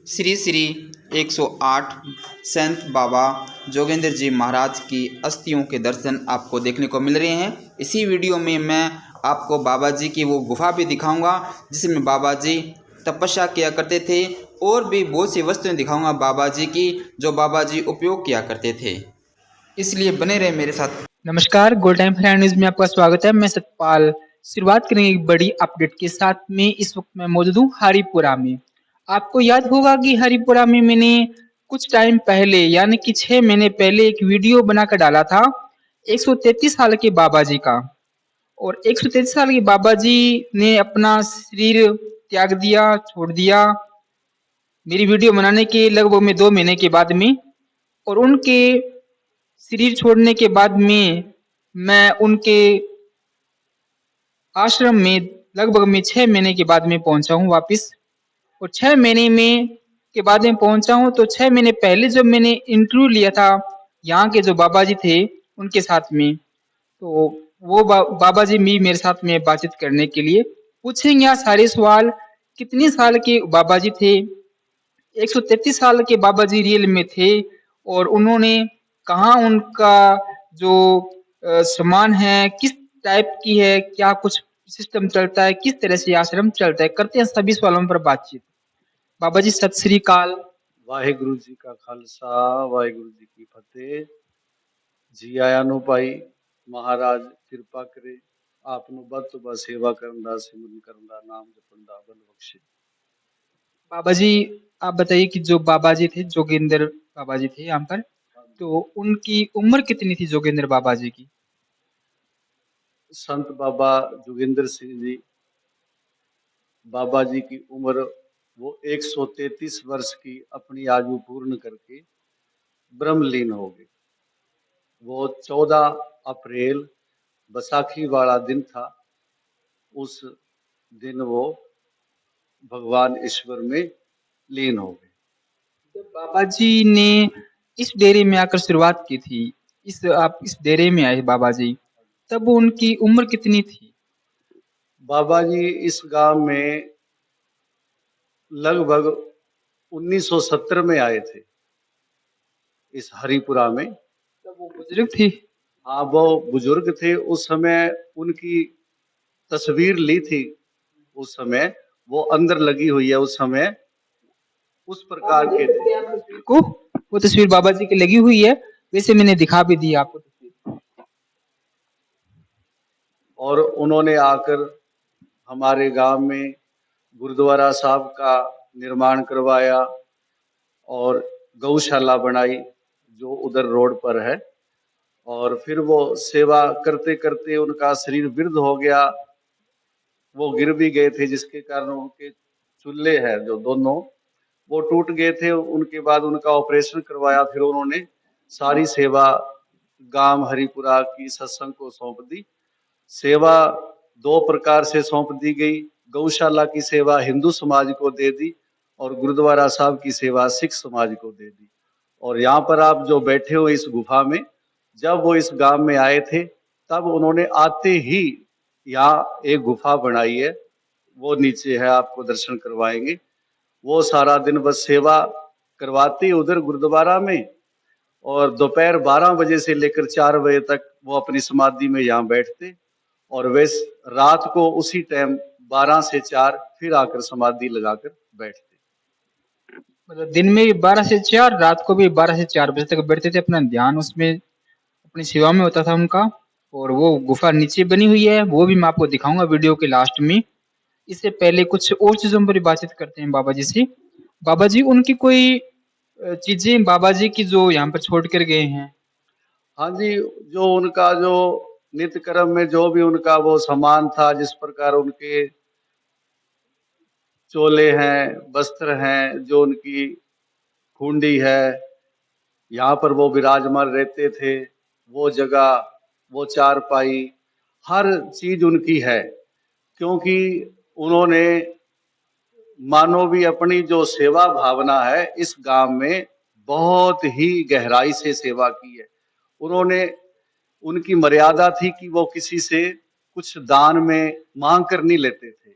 श्री श्री 108 संत बाबा जोगेंद्र जी महाराज की अस्थियों के दर्शन आपको देखने को मिल रहे हैं। इसी वीडियो में मैं आपको बाबा जी की वो गुफा भी दिखाऊंगा जिसमें बाबा जी तपस्या किया करते थे, और भी बहुत सी वस्तुएं दिखाऊंगा बाबा जी की जो बाबा जी उपयोग किया करते थे। इसलिए बने रहे मेरे साथ। नमस्कार, गोल्ड टाइम फैन न्यूज में आपका स्वागत है। मैं सतपाल। शुरुआत करेंगे एक बड़ी अपडेट के साथ में। इस वक्त मैं मौजूद हूँ हरिपुरा में। आपको याद होगा कि हरिपुरा में मैंने कुछ टाइम पहले यानी कि 6 महीने पहले एक वीडियो बनाकर डाला था 133 साल के बाबा जी का। और 133 साल के बाबा जी ने अपना शरीर त्याग दिया, छोड़ दिया मेरी वीडियो बनाने के लगभग में 2 महीने के बाद में। और उनके शरीर छोड़ने के बाद में मैं उनके आश्रम में लगभग में 6 महीने के बाद में पहुंचा हूं वापिस। और 6 महीने में के बाद में पहुंचा हूं तो 6 महीने पहले जब मैंने इंटरव्यू लिया था यहाँ के जो बाबा जी थे उनके साथ में, तो वो बाबा जी भी मेरे साथ में बातचीत करने के लिए पूछेंगे यहाँ सारे सवाल। कितने साल के बाबा जी थे? 133 साल के बाबा जी रियल में थे। और उन्होंने कहाँ उनका जो सामान है किस टाइप की है, क्या कुछ सिस्टम चलता है, किस तरह से आश्रम चलता है, करते हैं सभी सवालों पर बातचीत। बाबा जी सत श्री अकाल। वाहिगुरु जी का खालसा वाहिगुरु जी की फतेह। जी आया नु भाई महाराज कृपा करे आपनु बत ब सेवा करन दा सिमरन करन दा नाम जपन दा बल बख्शे। बाबा जी आप बताइए कि जो बाबा जी थे जोगेंद्र बाबा जी थे यहाँ पर, तो उनकी उम्र कितनी थी जोगेंद्र बाबा जी की? संत बाबा जोगिंदर सिंह जी बाबा जी की उम्र वो 133 वर्ष की अपनी आयु पूर्ण करके ब्रह्मलीन हो गए। वो 14 अप्रैल बैसाखी वाला दिन था। उस दिन वो भगवान ईश्वर में लीन हो गए। जब बाबा जी ने इस डेरे में आकर शुरुआत की थी, आप इस डेरे में आए बाबा जी, तब उनकी उम्र कितनी थी? बाबा जी इस गांव में लगभग 1970 में आए थे, इस हरिपुरा में। तब वो बुजुर्ग थी। हाँ, वो बुजुर्ग थे। उस समय उनकी तस्वीर ली थी। उस समय वो अंदर लगी हुई है। उस समय उस प्रकार के थे। को वो तस्वीर बाबा जी की लगी हुई है, वैसे मैंने दिखा भी दी आपको तस्वीर। और उन्होंने आकर हमारे गांव में गुरुद्वारा साहब का निर्माण करवाया और गौशाला बनाई जो उधर रोड पर है। और फिर वो सेवा करते करते उनका शरीर वृद्ध हो गया। वो गिर भी गए थे जिसके कारण उनके चूल्हे हैं जो दोनों वो टूट गए थे। उनके बाद उनका ऑपरेशन करवाया। फिर उन्होंने सारी सेवा गांव हरिपुरा की सत्संग को सौंप दी। सेवा दो प्रकार से सौंप दी गई। गौशाला की सेवा हिंदू समाज को दे दी और गुरुद्वारा साहब की सेवा सिख समाज को दे दी। और यहाँ पर आप जो बैठे हो इस गुफा में, जब वो इस गांव में आए थे तब उन्होंने आते ही यहाँ एक गुफा बनाई है। वो नीचे है, आपको दर्शन करवाएंगे। वो सारा दिन बस सेवा करवाते उधर गुरुद्वारा में, और दोपहर 12 बजे से लेकर 4 बजे तक वो अपनी समाधि में यहाँ बैठते। और वे रात को उसी टाइम 12 से 4 फिर आकर समाधि लगाकर बैठते। मतलब दिन में भी 12 से 4, रात को भी 12 से 4 बजे तक बैठते थे, अपना ध्यान उसमें अपनी सेवा में होता था उनका। और वो गुफा नीचे बनी हुई है, वो भी मैं आपको दिखाऊंगा वीडियो के लास्ट में। इससे पहले कुछ और चीजों पर भी बातचीत करते हैं बाबा जी से। बाबा जी उनकी कोई चीजें बाबा जी की जो यहाँ पर छोड़ कर गए हैं? हाँ जी, जो उनका जो नित्य कर्म में जो भी उनका वो सामान था, जिस प्रकार उनके चोले हैं, वस्त्र हैं, जो उनकी खूंडी है, यहाँ पर वो विराजमान रहते थे, वो जगह, वो चारपाई, हर चीज उनकी है। क्योंकि उन्होंने मानो भी अपनी जो सेवा भावना है इस गांव में बहुत ही गहराई से सेवा की है। उन्होंने, उनकी मर्यादा थी कि वो किसी से कुछ दान में मांग कर नहीं लेते थे।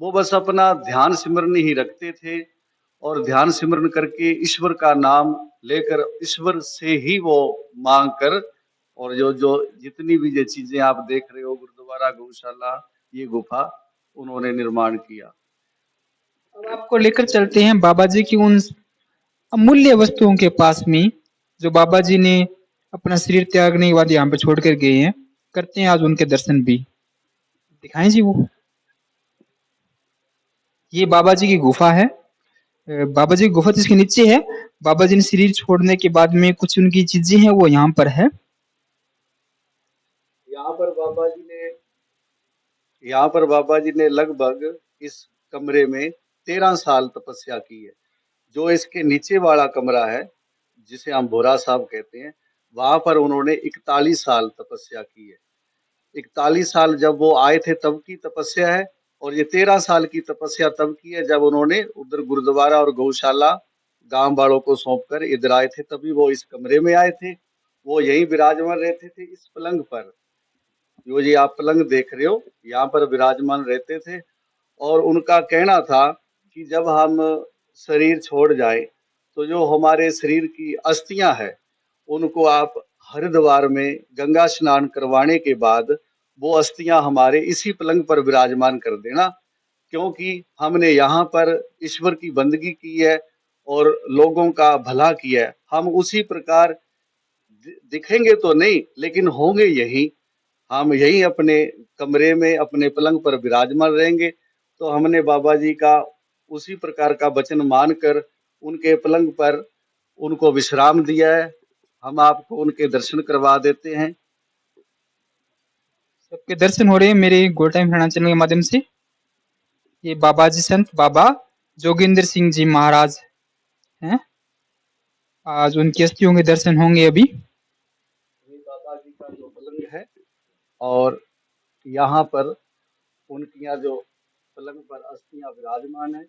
वो बस अपना ध्यान सिमरन ही रखते थे और ध्यान सिमरन करके ईश्वर का नाम लेकर ईश्वर से ही वो मांग कर, और जो जो जितनी भी ये चीजें आप देख रहे हो, गुरुद्वारा, गौशाला, ये गुफा उन्होंने निर्माण किया। अब आपको लेकर चलते हैं बाबा जी की उन अमूल्य वस्तुओं के पास में जो बाबा जी ने अपना शरीर त्यागने के बाद यहाँ पे छोड़ कर गए हैं। करते हैं आज उनके दर्शन भी। दिखाएं जी वो। ये बाबा जी की गुफा है। बाबा जी की गुफा जिसके नीचे है, बाबा जी ने शरीर छोड़ने के बाद में कुछ उनकी चीजें हैं वो यहाँ पर है। यहाँ पर बाबा जी ने लगभग इस कमरे में 13 साल तपस्या की है। जो इसके नीचे वाला कमरा है, जिसे हम भोरा साहब कहते हैं, वहां पर उन्होंने 41 साल तपस्या की है। 41 साल जब वो आए थे तब की तपस्या है, और ये 13 साल की तपस्या तब की है जब उन्होंने उधर गुरुद्वारा और गौशाला गांव वालों को सौंपकर इधर आए थे, तभी वो इस कमरे में आए थे। वो यहीं विराजमान रहते थे इस पलंग पर, जो ये आप पलंग देख रहे हो, यहाँ पर विराजमान रहते थे। और उनका कहना था कि जब हम शरीर छोड़ जाए तो जो हमारे शरीर की अस्थियां हैं उनको आप हरिद्वार में गंगा स्नान करवाने के बाद वो अस्थियां हमारे इसी पलंग पर विराजमान कर देना, क्योंकि हमने यहाँ पर ईश्वर की बंदगी की है और लोगों का भला किया है। हम उसी प्रकार दिखेंगे तो नहीं, लेकिन होंगे यही। हम यही अपने कमरे में अपने पलंग पर विराजमान रहेंगे। तो हमने बाबा जी का उसी प्रकार का वचन मानकर उनके पलंग पर उनको विश्राम दिया है। हम आपको उनके दर्शन करवा देते हैं। सबके दर्शन हो रहे हैं मेरे गोल्ड टाइम हरियाणा चैनल के माध्यम से। ये बाबा जी संत बाबा जोगिंदर सिंह जी महाराज हैं। आज उनकी अस्थियों के दर्शन होंगे अभी। ये बाबा जी का जो पलंग है, और यहाँ पर उनकी यहाँ जो पलंग पर अस्थियां विराजमान है।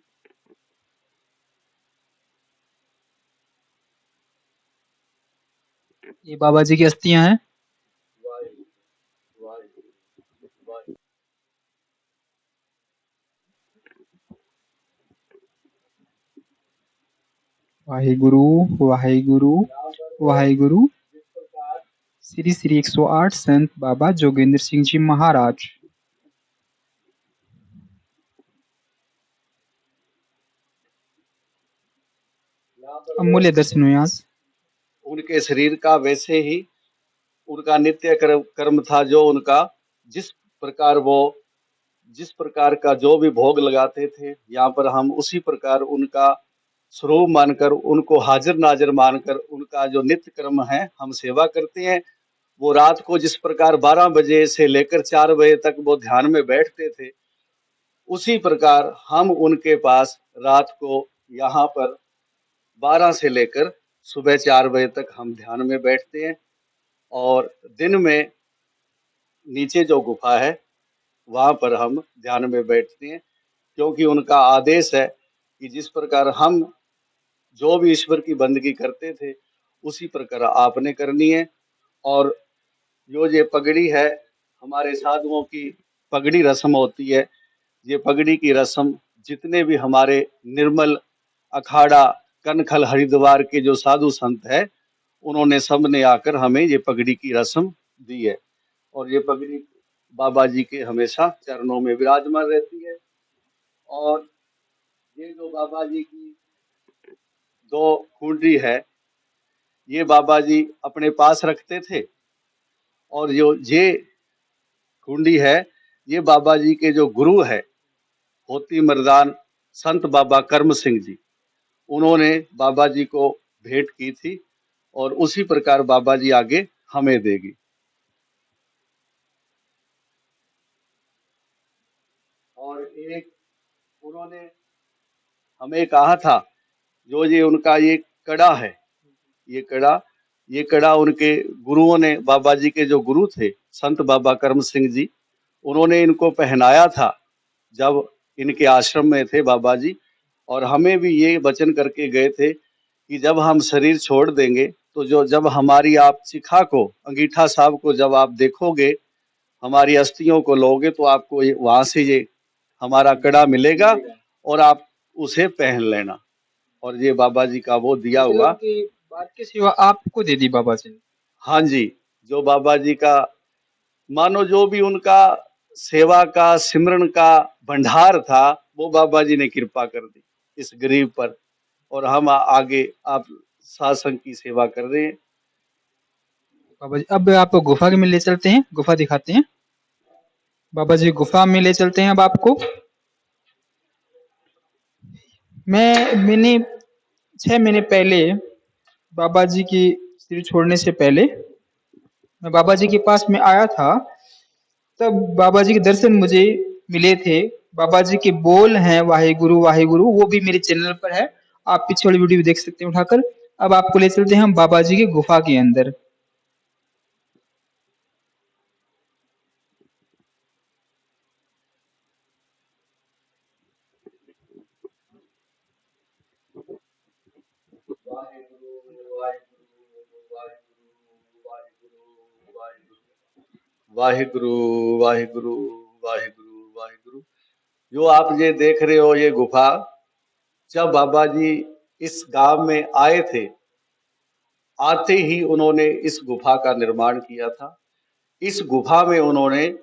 ये बाबा जी की अस्थियां हैं। वाहिगुरु वाहिगुरु वाहिगुरु। श्री श्री 108 संत बाबा जोगिंदर सिंह जी महाराज। अमूल्य दर्शन हुए आज। उनके शरीर का वैसे ही उनका नित्य कर्म था, जो उनका जिस प्रकार का जो भी भोग लगाते थे, यहाँ पर हम उसी प्रकार उनका स्वरूप मानकर, उनको हाजिर नाजिर मानकर उनका जो नित्य कर्म है हम सेवा करते हैं। वो रात को जिस प्रकार 12 बजे से लेकर 4 बजे तक वो ध्यान में बैठते थे, उसी प्रकार हम उनके पास रात को यहाँ पर 12 से लेकर सुबह 4 बजे तक हम ध्यान में बैठते हैं। और दिन में नीचे जो गुफा है वहां पर हम ध्यान में बैठते हैं, क्योंकि उनका आदेश है कि जिस प्रकार हम जो भी ईश्वर की बंदगी करते थे उसी प्रकार आपने करनी है। और जो ये पगड़ी है, हमारे साधुओं की पगड़ी रस्म होती है। ये पगड़ी की रस्म जितने भी हमारे निर्मल अखाड़ा कनखल हरिद्वार के जो साधु संत है, उन्होंने सब ने आकर हमें ये पगड़ी की रस्म दी है। और ये पगड़ी बाबा जी के हमेशा चरणों में विराजमान रहती है। और ये जो बाबा जी की 2 कुंडली है, ये बाबा जी अपने पास रखते थे। और जो ये कुंडी है, ये बाबा जी के जो गुरु है होती मर्दान संत बाबा कर्म सिंह जी, उन्होंने बाबा जी को भेंट की थी, और उसी प्रकार बाबा जी आगे हमें देगी। और एक उन्होंने हमें कहा था, जो ये उनका ये कड़ा है, ये कड़ा उनके गुरुओं ने, बाबा जी के जो गुरु थे संत बाबा कर्म सिंह जी, उन्होंने इनको पहनाया था जब इनके आश्रम में थे बाबा जी। और हमें भी ये वचन करके गए थे कि जब हम शरीर छोड़ देंगे तो जब हमारी आप चिखा को, अंगीठा साहब को जब आप देखोगे, हमारी अस्थियों को लोगे, तो आपको वहां से ये हमारा कड़ा मिलेगा और आप उसे पहन लेना। और ये बाबा जी का वो दिया मतलब हुआ। कि बात की सेवा आपको दे दी बाबा जी ने। हाँ जी, जो बाबा जी का मानो जो भी उनका सेवा का सिमरन का भंडार था, वो बाबा जी ने कृपा कर दी इस गरीब पर। और हम आगे आप सत्संग की सेवा कर रहे हैं। बाबा जी अब आपको गुफा में ले चलते हैं, गुफा दिखाते हैं। बाबा जी गुफा में ले चलते हैं अब आपको। मैंने 6 महीने पहले बाबा जी की शरीर छोड़ने से पहले मैं बाबा जी के पास में आया था। तब बाबा जी के दर्शन मुझे मिले थे। बाबा जी के बोल हैं वाहेगुरु वाहेगुरु, वो भी मेरे चैनल पर है। आप पीछे वाली वीडियो देख सकते हैं उठाकर। अब आपको ले चलते हैं हम बाबा जी की गुफा के अंदर। वाहिगुरु वाहिगुरु वाहिगुरु वाहिगुरु। जो आप ये देख रहे हो ये गुफा, जब बाबा जी इस गांव में आए थे, आते ही उन्होंने इस गुफा का निर्माण किया था। इस गुफा में उन्होंने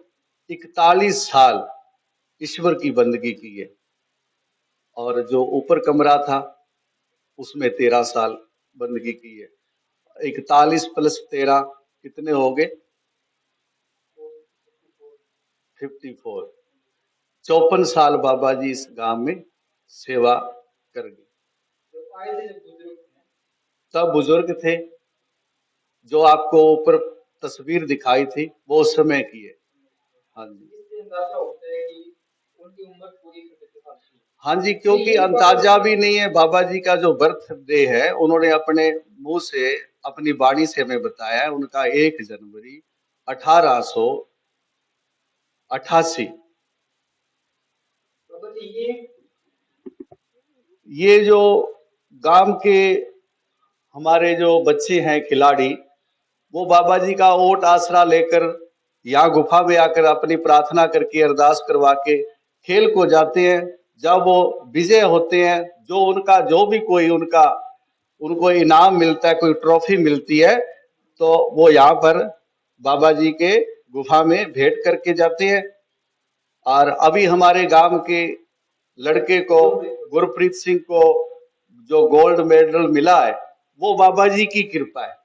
41 साल ईश्वर की बंदगी की है। और जो ऊपर कमरा था उसमें 13 साल बंदगी की है। 41 प्लस 13 कितने हो गए? 54। 54 साल बाबा जी इस गांव में सेवा कर गए। तब बुजुर्ग थे, जो आपको ऊपर तस्वीर दिखाई थी वो उस समय की है। हाँ जी, हाँ जी, क्योंकि अंदाजा भी नहीं है। बाबा जी का जो बर्थडे है उन्होंने अपने मुंह से अपनी वाणी से हमें बताया है। उनका 1 जनवरी 1888। ये जो गांव के हमारे जो बच्चे हैं खिलाड़ी, वो बाबा जी का ओट आसरा लेकर यहाँ गुफा में आकर अपनी प्रार्थना करके अरदास करवा के खेल को जाते हैं। जब वो विजय होते हैं, जो उनका जो भी कोई उनका उनको इनाम मिलता है, कोई ट्रॉफी मिलती है, तो वो यहाँ पर बाबा जी के गुफा में भेंट करके जाते हैं। और अभी हमारे गांव के लड़के को, गुरप्रीत सिंह को, जो गोल्ड मेडल मिला है, वो बाबा जी की कृपा है।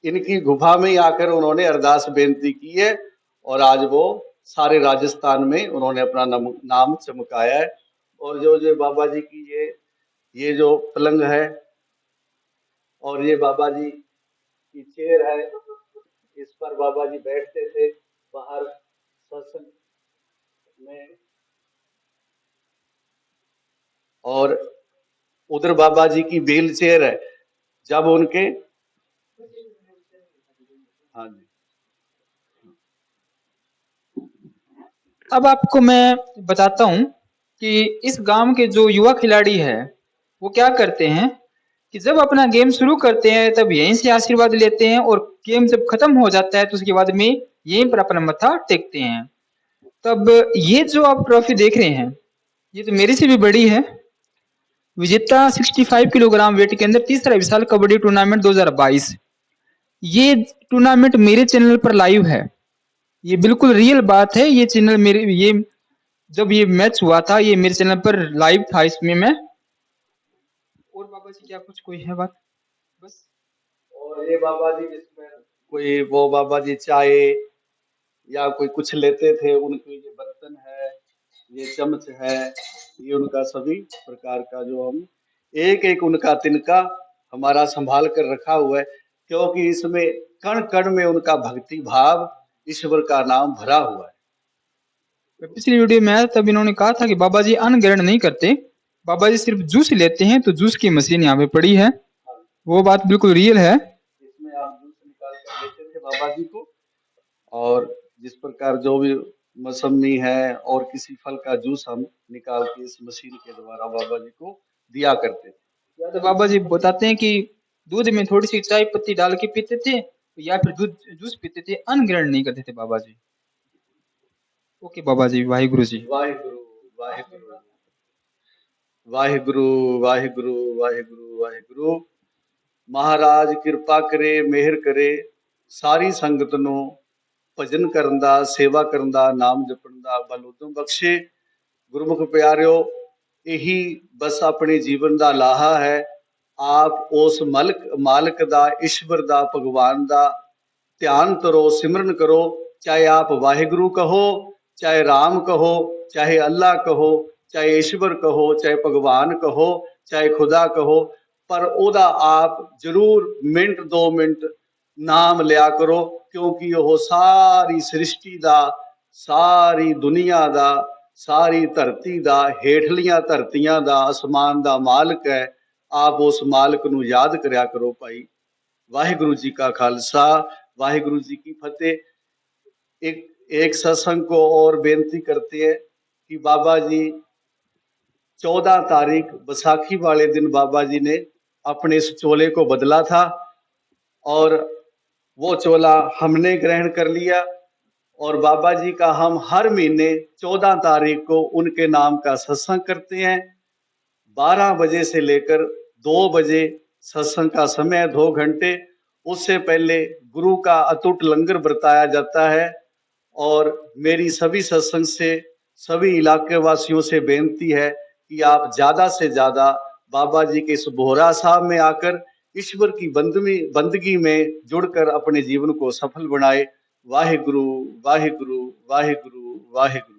इनकी गुफा में ही आकर उन्होंने अरदास बेनती की है और आज वो सारे राजस्थान में उन्होंने अपना नाम चमकाया है। और जो बाबा जी की ये जो पलंग है और ये बाबा जी की चेयर है, इस पर बाबा जी बैठते थे बाहर सत्संग में। और उधर बाबा जी की व्हील चेयर है। जब उनके, हाँ जी, अब आपको मैं बताता हूँ कि इस गांव के जो युवा खिलाड़ी है वो क्या करते हैं कि जब अपना गेम शुरू करते हैं तब यहीं से आशीर्वाद लेते हैं, और गेम जब खत्म हो जाता है तो उसके बाद में यहीं पर अपना मत्था टेकते हैं। तब ये जो आप ट्रॉफी देख रहे हैं ये तो मेरे से भी बड़ी है। विजेता 65 किलोग्राम वेट के अंदर तीसरा विशाल कबड्डी टूर्नामेंट 2022। ये टूर्नामेंट मेरे चैनल पर लाइव है। ये बिल्कुल रियल बात है। ये चैनल मेरे, ये जब ये मैच हुआ था ये मेरे चैनल पर लाइव था। इसमें मैं, और बाबा जी क्या कुछ कोई है बात बस। और ये बाबा जी जिसमें कोई वो बाबा जी चाय या कोई कुछ लेते थे, उनके ये बर्तन है, ये चम्मच है, ये उनका सभी प्रकार का जो हम एक एक उनका तिनका हमारा संभाल कर रखा हुआ है, क्योंकि इसमें कण कण में उनका भक्ति भाव, ईश्वर का नाम भरा हुआ है। पिछली वीडियो में आया तब इन्होंने कहा था कि बाबा जी अन्न ग्रहण नहीं करते, बाबा जी सिर्फ जूस लेते हैं, तो जूस की मशीन यहाँ पे पड़ी है। वो बात बिल्कुल रियल है। इसमें आप जूस निकाल कर देते थे बाबा जी को। और जिस प्रकार जो भी मौसमी है और किसी फल का जूस हम निकाल के इस मशीन के द्वारा बाबा जी को दिया करते थे। या तो बाबा जी बताते हैं कि दूध में थोड़ी सी चाय पत्ती डाल के पीते थे, या फिर दूध जूस पीते थे, अन्न ग्रहण नहीं करते थे बाबा जी। ओके बाबा जी, वाहिगुरु जी। वाहिगुरु वाहिगुरु वाहिगुरु वाहिगुरु वाहिगुरु वाहिगुरु। महाराज किरपा करे, मेहर करे, सारी संगत नूं भजन करन दा, सेवा करन दा, नाम जपण दा बल उदम बख्शे। गुरमुख प्यारिओ, यही बस अपने जीवन दा लाहा है। आप उस मालिक दा, ईश्वर दा, भगवान दा ध्यान करो, सिमरन करो। चाहे आप वाहिगुरु कहो, चाहे राम कहो, चाहे अल्लाह कहो, चाहे ईश्वर कहो, चाहे भगवान कहो, चाहे खुदा कहो, पर ओदा आप जरूर मिनट 2 मिनट नाम लिया करो, क्योंकि वह सारी सृष्टि दा, सारी दुनिया दा, सारी धरती दा, हेठलियां धरतियां दा, आसमान दा मालिक है। आप उस मालिक नूं याद करया करो भाई। वाहिगुरु जी का खालसा, वाहिगुरु जी की फतेह। एक सत्संग को और बेनती करते हैं कि बाबा जी 14 तारीख बैसाखी वाले दिन बाबा जी ने अपने इस चोले को बदला था और वो चोला हमने ग्रहण कर लिया। और बाबा जी का हम हर महीने 14 तारीख को उनके नाम का सत्संग करते हैं। 12 बजे से लेकर 2 बजे सत्संग का समय, 2 घंटे। उससे पहले गुरु का अटूट लंगर बरताया जाता है। और मेरी सभी सत्संग से, सभी इलाके वासियों से बेनती है कि आप ज्यादा से ज्यादा बाबा जी के इस बोहरा साहब में आकर ईश्वर की बंदगी में जुड़कर अपने जीवन को सफल बनाए। वाहिगुरु वाहिगुरु वाहिगुरु वाहिगुरु।